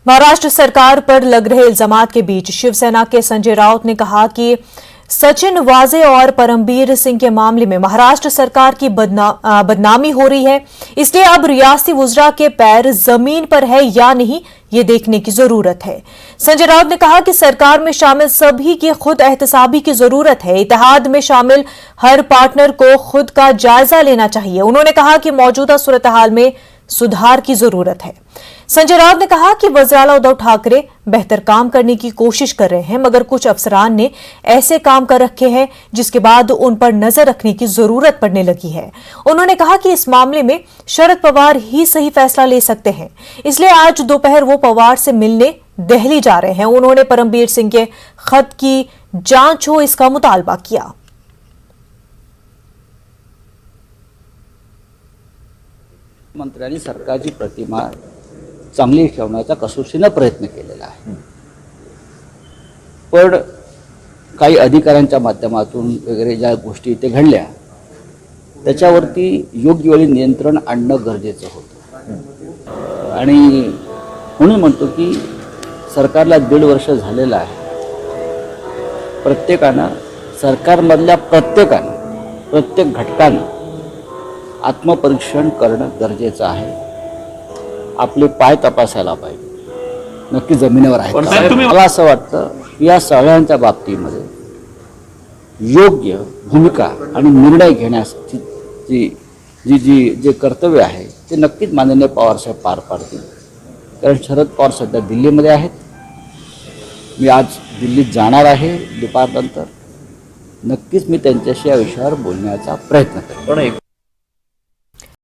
महाराष्ट्र सरकार पर लग रहे इल्जामात के बीच शिवसेना के संजय राउत ने कहा कि सचिन वाजे और परमबीर सिंह के मामले में महाराष्ट्र सरकार की बदनामी हो रही है, इसलिए अब रियासती वुज़रा के पैर जमीन पर है या नहीं, ये देखने की जरूरत है। संजय राउत ने कहा कि सरकार में शामिल सभी की खुद एहतसाबी की जरूरत है। इत्तेहाद में शामिल हर पार्टनर को खुद का जायजा लेना चाहिए। उन्होंने कहा कि मौजूदा सूरत हाल में सुधार की जरूरत है। संजय राउत ने कहा कि वज़ीर-ए-आला उद्धव ठाकरे बेहतर काम करने की कोशिश कर रहे हैं, मगर कुछ अफसरान ने ऐसे काम कर रखे हैं जिसके बाद उन पर नजर रखने की जरूरत पड़ने लगी है। उन्होंने कहा कि इस मामले में शरद पवार ही सही फैसला ले सकते हैं, इसलिए आज दोपहर वो पवार से मिलने दिल्ली जा रहे हैं। उन्होंने परमबीर सिंह के खत की जांच हो, इसका मुतालबा किया। मंत्र्यांनी सरकारची प्रतिमा चांगली ठेवण्याचा कसोशीने प्रयत्न केलेला आहे, पण काही अधिकाऱ्यांच्या माध्यमातून वगैरे ज्या गोष्टी इथे घडल्या त्याच्यावरती योग्य वेळी नियंत्रण आणणं गरजेचं होतं। आणि म्हणून म्हणतो की सरकारला 1.5 वर्ष झालेलं आहे। प्रत्येकानं सरकारमधल्या प्रत्येक घटकानं आत्मपरीक्षण करणं गरजेचं आहे। आपले पाय तपासायला पाहिजे, नक्की जमिनीवर आहे का? मला असं वाटतं या सगळ्यांच्या बाबतीमध्ये योग्य भूमिका आणि निर्णय घेण्याची जे कर्तव्य आहे ते नक्कीच माननीय पवारसाहेब पार पाडतील। कारण शरद पवार सध्या दिल्लीमध्ये आहेत, मी आज दिल्लीत जाणार आहे दुपारनंतर। नक्कीच मी त्यांच्याशी या विषयावर बोलण्याचा प्रयत्न करेन। पण